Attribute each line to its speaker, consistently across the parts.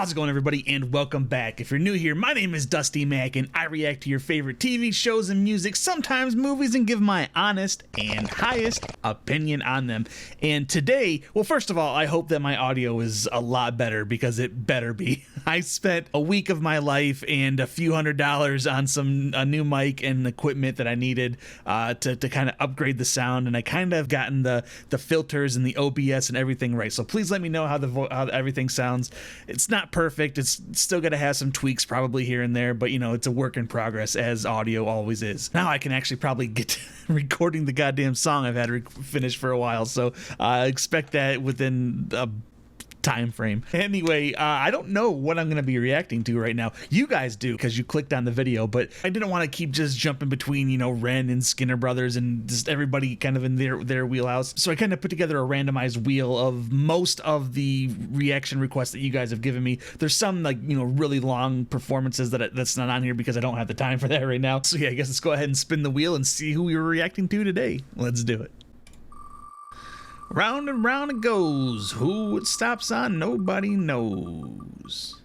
Speaker 1: How's it going, everybody, and welcome back. If you're new here, my name is Dusty Mac, and I react to your favorite TV shows and music, sometimes movies, and give my honest and highest opinion on them. And today, well, first of all, I hope that my audio is a lot better, because it better be. I spent a week of my life and a few $100s on a new mic and equipment that I needed to kind of upgrade the sound, and I kind of gotten the filters and the OBS and everything right. So please let me know how everything sounds. It's not perfect. It's still going to have some tweaks probably here and there, but you know, it's a work in progress, as audio always is. Now I can actually probably get to recording the goddamn song I've had finished for a while, so expect that within a time frame. Anyway, I don't know what I'm going to be reacting to right now. You guys do, because you clicked on the video, but I didn't want to keep just jumping between, you know, Ren and Skinner Brothers and just everybody kind of in their wheelhouse. So I kind of put together a randomized wheel of most of the reaction requests that you guys have given me. There's some, like, you know, really long performances that's not on here because I don't have the time for that right now. So yeah, I guess let's go ahead and spin the wheel and see who we were reacting to today. Let's do it. Round and round it goes. Who it stops on, nobody knows.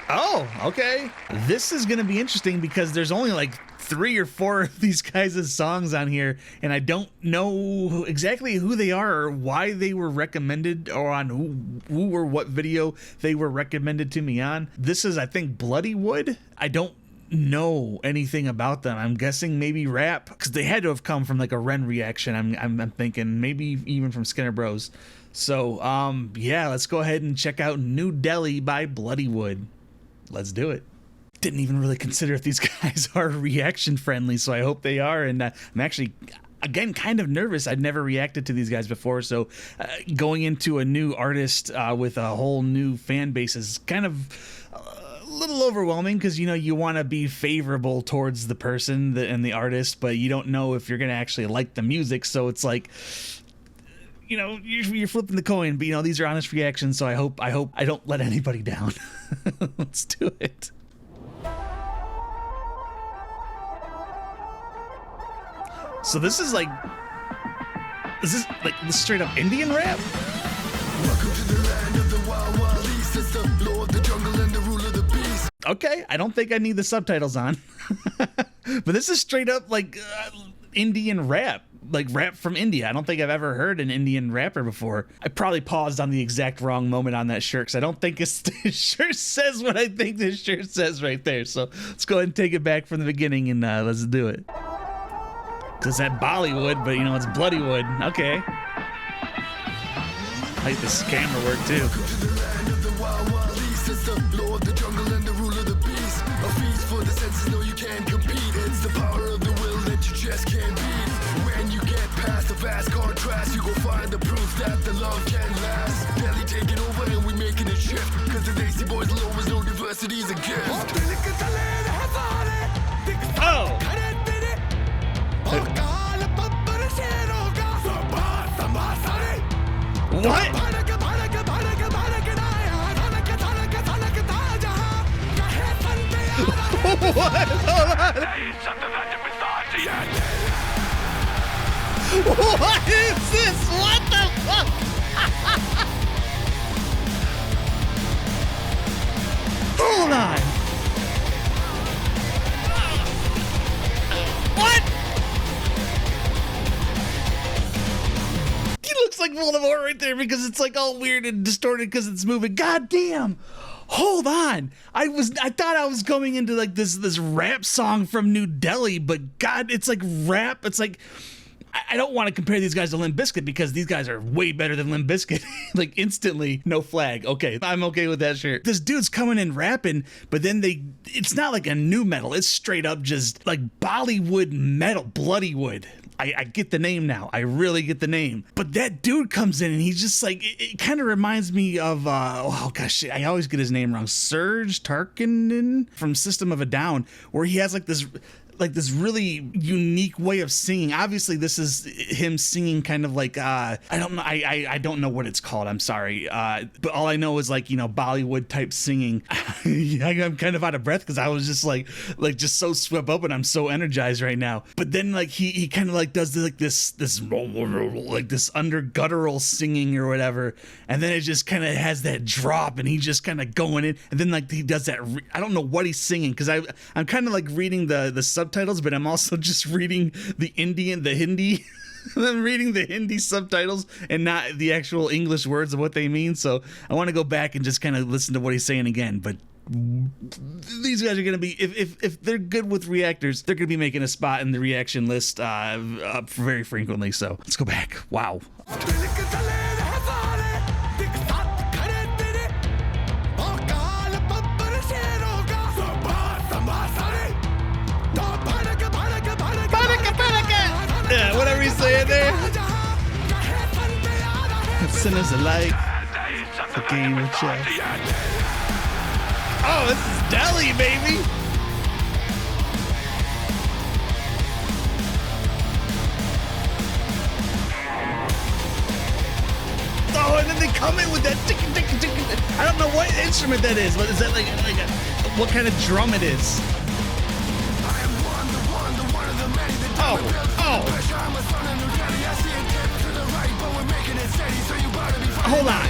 Speaker 1: Oh, okay. This is going to be interesting because there's only like 3 or 4 of these guys' songs on here, and I don't know exactly who they are or why they were recommended, or on who or what video they were recommended to me on. This is, I think, Bloodywood. I don't know anything about them. I'm guessing maybe rap, because they had to have come from like a Ren reaction. I'm thinking maybe even from Skinner Bros. So yeah, let's go ahead and check out New Delhi by Bloodywood. Let's do it. Didn't even really consider if these guys are reaction friendly, so I hope they are. And I'm actually, again, kind of nervous. I'd never reacted to these guys before, so going into a new artist with a whole new fan base is kind of a little overwhelming, because you know, you want to be favorable towards the person and the artist, but you don't know if you're gonna actually like the music. So it's like, you know, you're flipping the coin. But you know, these are honest reactions, so I hope I don't let anybody down. Let's do it. So this is like, is this like straight up Indian rap? Welcome to the land of the wild, wild east. It's the lord of the jungle and the ruler of the beast. Okay, I don't think I need the subtitles on. But this is straight up like Indian rap, like rap from India. I don't think I've ever heard an Indian rapper before. I probably paused on the exact wrong moment on that shirt, because I don't think it shirt says what I think this shirt says right there. So let's go ahead and take it back from the beginning and let's do it. It's that Bollywood, but you know, it's Bloodywood. Okay. I like this camera work too. It's the power of the will that you just can't beat. When you get past the vast contrast, you go find the proof that the love can last. Delhi taking over and we making a shift, cause the Desi boys low is no diversity's a gift. Oh! What? What? Hold on. What is this? What the fuck? Hold on. What? He looks like Voldemort right there, because it's like all weird and distorted because it's moving. God damn. Hold on. I thought I was going into like this rap song from New Delhi, but God, it's like rap. It's like, I don't want to compare these guys to Limp Bizkit, because these guys are way better than Limp Bizkit. Like instantly, no flag. Okay, I'm okay with that shirt. This dude's coming in rapping, but then it's not like a new metal. It's straight up just like Bollywood metal, Bloodywood. I get the name now. I really get the name. But that dude comes in and he's just like, it kind of reminds me of, oh gosh, I always get his name wrong. Serge Tarkinen from System of a Down, where he has like this like this really unique way of singing. Obviously this is him singing kind of like I don't know, I don't know what it's called, I'm sorry, but all I know is like, you know, Bollywood type singing. I'm kind of out of breath because I was just like just so swept up, and I'm so energized right now. But then like he kind of like does like this like this under guttural singing or whatever, and then it just kind of has that drop, and he just kind of going in, and then like he does that I don't know what he's singing, because I'm kind of like reading the subtitles, but I'm also just reading the Hindi. I'm reading the Hindi subtitles and not the actual English words of what they mean. So I want to go back and just kind of listen to what he's saying again. But these guys are going to be, if they're good with reactors, they're going to be making a spot in the reaction list very frequently. So let's go back. Wow. Yeah, whatever he's saying there. Sinners alike. The game of chess. Oh, this is Delhi, baby. Oh, and then they come in with that tick. I don't know what instrument that is. What is that like what kind of drum it is? Oh. Hold on.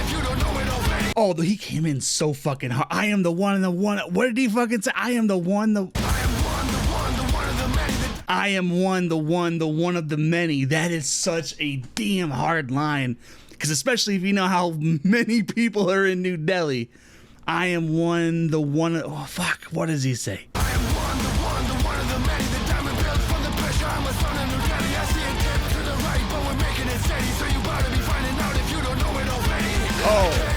Speaker 1: Oh, he came in so fucking hard. I am the one and the one. What did he fucking say? I am the one, the I am one, the one of the many. That is such a damn hard line. Because especially if you know how many people are in New Delhi. I am one, the one. Oh, fuck. What does he say? Oh.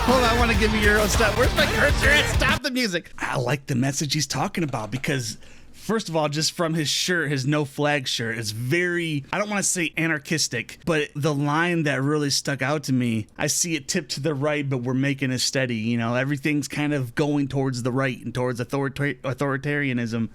Speaker 1: Hold on, I want to give you your own stuff. Where's my cursor at? Stop the music. I like the message he's talking about because, first of all, just from his shirt, his no flag shirt, it's very, I don't want to say anarchistic, but the line that really stuck out to me, I see it tipped to the right, but we're making it steady. You know, everything's kind of going towards the right and towards authoritarianism.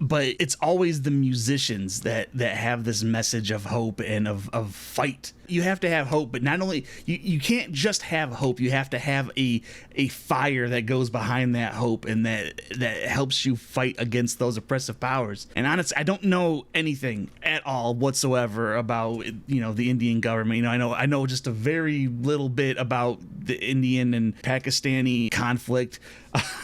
Speaker 1: But it's always the musicians that have this message of hope and of fight. You have to have hope, but not only you can't just have hope. You have to have a fire that goes behind that hope and that helps you fight against those oppressive powers. And honestly, I don't know anything at all whatsoever about, you know, the Indian government. You know, I know just a very little bit about the Indian and Pakistani conflict.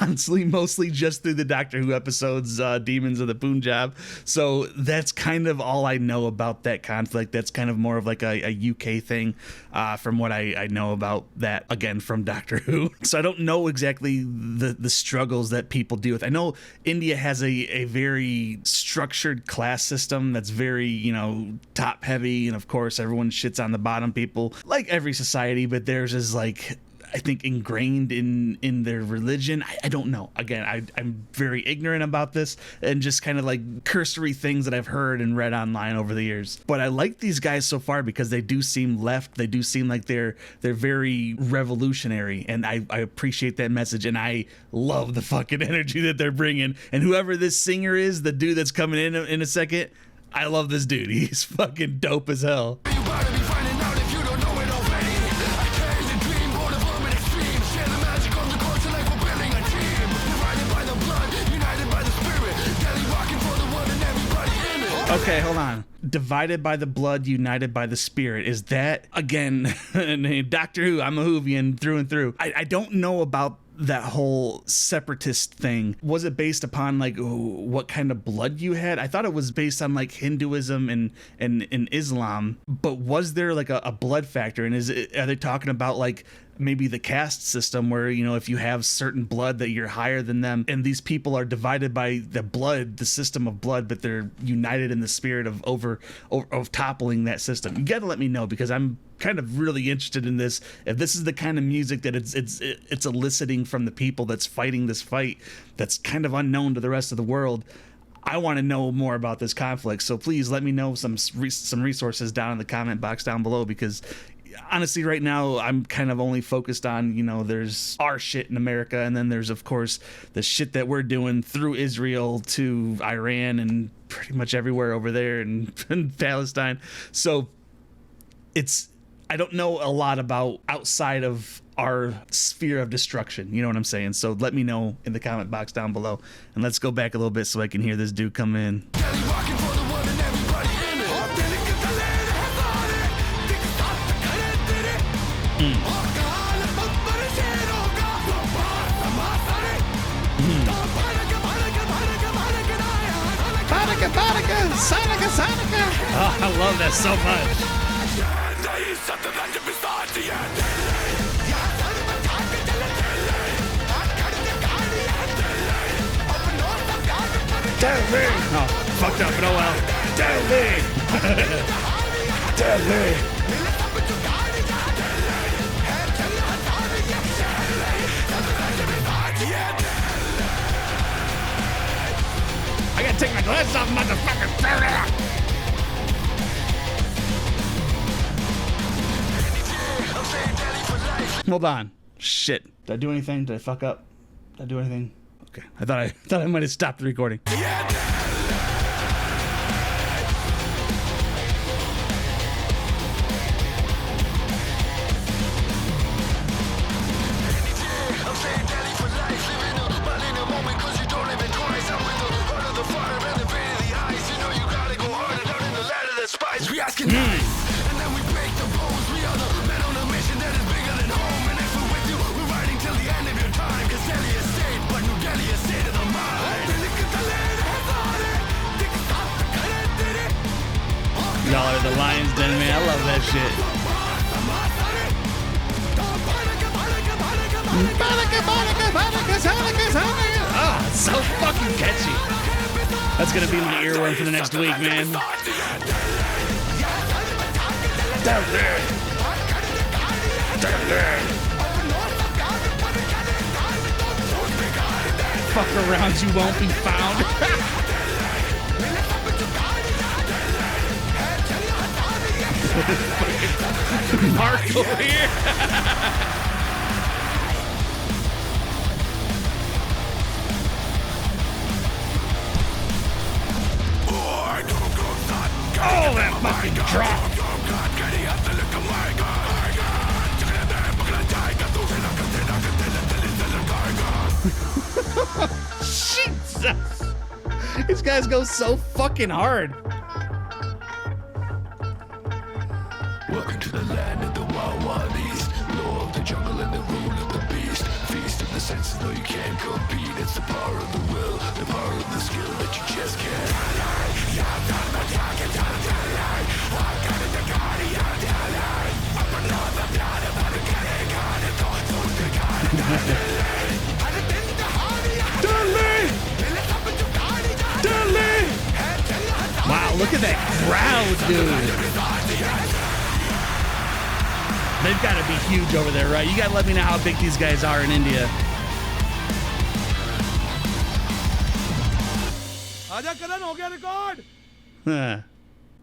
Speaker 1: Honestly, mostly just through the Doctor Who episodes, Demons of the Punjab. So that's kind of all I know about that conflict. That's kind of more of like a UK thing from what I know about that, again, from Doctor Who. So I don't know exactly the struggles that people deal with. I know India has a very structured class system that's very, you know, top heavy. And of course, everyone shits on the bottom people, like every society, but theirs is like, I think, ingrained in their religion. I don't know. Again, I'm very ignorant about this and just kind of like cursory things that I've heard and read online over the years. But I like these guys so far because they do seem left. They do seem like they're very revolutionary, and I appreciate that message, and I love the fucking energy that they're bringing. And whoever this singer is, the dude that's coming in a second, I love this dude. He's fucking dope as hell. Okay, hold on. Divided by the blood, united by the spirit. Is that, again, Doctor Who, I'm a Whovian through and through. I don't know about that whole separatist thing. Was it based upon like what kind of blood you had? I thought it was based on like Hinduism and Islam, but was there like a blood factor? And are they talking about like maybe the caste system where, you know, if you have certain blood that you're higher than them, and these people are divided by the blood, the system of blood, but they're united in the spirit of toppling that system? You got to let me know, because I'm kind of really interested in this. If this is the kind of music that it's eliciting from the people that's fighting this fight that's kind of unknown to the rest of the world, I want to know more about this conflict. So please let me know some resources down in the comment box down below, because honestly right now I'm kind of only focused on, you know, there's our shit in America, and then there's of course the shit that we're doing through Israel to Iran and pretty much everywhere over there in Palestine. So I don't know a lot about outside of our sphere of destruction, you know what I'm saying? So let me know in the comment box down below, and let's go back a little bit so I can hear this dude come in. Oh, I love that so much. Oh, fucked up, but oh well. I gotta take my glasses off, motherfucker. Hold on. Shit. Did I do anything? Did I fuck up? Did I do anything? Okay. I thought I might have stopped the recording. Y'all are the Lions Den, man. I love that shit. Oh, it's so fucking catchy. That's gonna be my earworm for the next week, man. Fuck around, you won't be found. Mark over here. Oh, that fucking drop. Jesus. These guys go so fucking hard.
Speaker 2: Welcome to the land of the wild, wild east. Law of the jungle and the rule of the beast. Feast of the senses, though you can't compete. It's the power of the will, the power of the skill that you just can't.
Speaker 1: Wow, look at that crowd, dude. They've got to be huge over there, right? You got to let me know how big these guys are in India.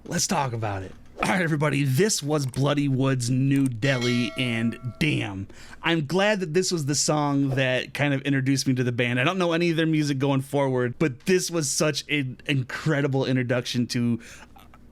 Speaker 1: Let's talk about it. All right, everybody, this was Bloodywood's New Delhi, and damn, I'm glad that this was the song that kind of introduced me to the band. I don't know any of their music going forward, but this was such an incredible introduction to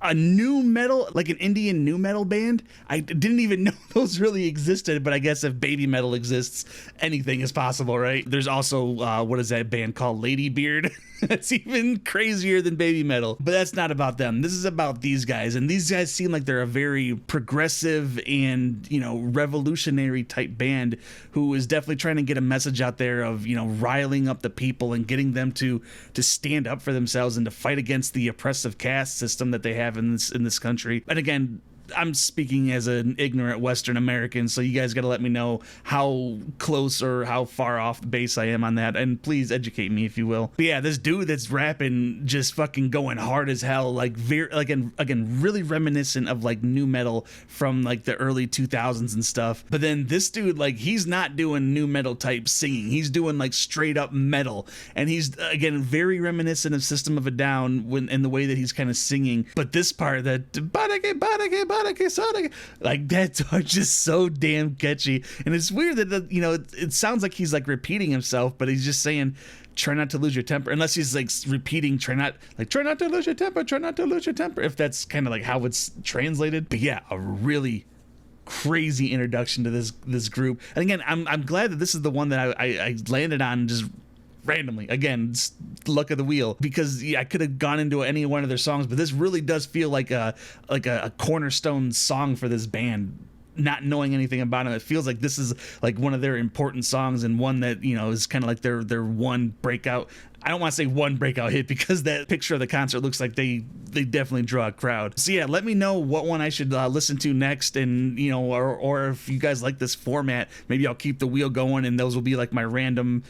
Speaker 1: a new metal, like an Indian new metal band. I didn't even know those really existed, but I guess if baby metal exists, anything is possible, right? There's also, what is that band called? Ladybeard. That's even crazier than baby metal, but that's not about them. This is about these guys, and these guys seem like they're a very progressive and, you know, revolutionary type band who is definitely trying to get a message out there of, you know, riling up the people and getting them to stand up for themselves and to fight against the oppressive caste system that they have in this country. And again, I'm speaking as an ignorant Western American, so you guys got to let me know how close or how far off the base I am on that, and please educate me if you will. But yeah, this dude that's rapping just fucking going hard as hell, like very, like, again, really reminiscent of like new metal from like the early 2000s and stuff. But then this dude, like, he's not doing new metal type singing, he's doing like straight up metal, and he's again very reminiscent of System of a Down when in the way that he's kind of singing. But this part, that like, that's just so damn catchy. And it's weird that you know, it sounds like he's like repeating himself, but he's just saying try not to lose your temper, unless he's like repeating try not to lose your temper, try not to lose your temper, if that's kind of like how it's translated. But yeah, a really crazy introduction to this group. And again, I'm glad that this is the one that I landed on just randomly. Again, it's luck of the wheel, because yeah, I could have gone into any one of their songs, but this really does feel like a cornerstone song for this band. Not knowing anything about them, it feels like this is like one of their important songs, and one that, you know, is kind of like their one breakout. I don't want to say one breakout hit, because that picture of the concert looks like they definitely draw a crowd. So yeah, let me know what one I should listen to next, and you know, or if you guys like this format, maybe I'll keep the wheel going, and those will be like my random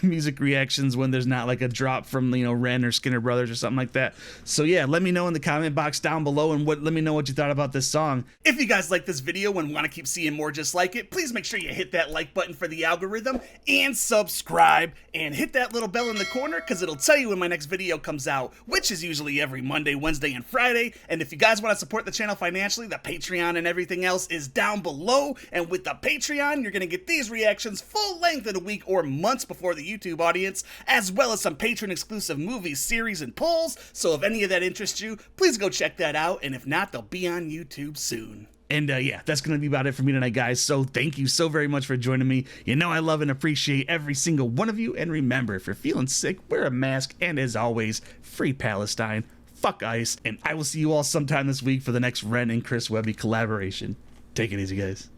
Speaker 1: music reactions when there's not like a drop from, you know, Ren or Skinner Brothers or something like that. So yeah, let me know in the comment box down below, and let me know what you thought about this song. If you guys like this video and want to keep seeing more just like it, please make sure you hit that like button for the algorithm, and subscribe, and hit that little bell in the corner, because it'll tell you when my next video comes out, which is usually every Monday, Wednesday, and Friday. And if you guys want to support the channel financially, the Patreon and everything else is down below. And with the Patreon, you're going to get these reactions full length in a week or months before the YouTube audience, as well as some patron exclusive movies, series, and polls. So if any of that interests you, please go check that out. And if not, they'll be on YouTube soon. And yeah, that's going to be about it for me tonight, guys. So thank you so very much for joining me. You know I love and appreciate every single one of you. And remember, if you're feeling sick, wear a mask. And as always, free Palestine, fuck ICE. And I will see you all sometime this week for the next Ren and Chris Webby collaboration. Take it easy, guys.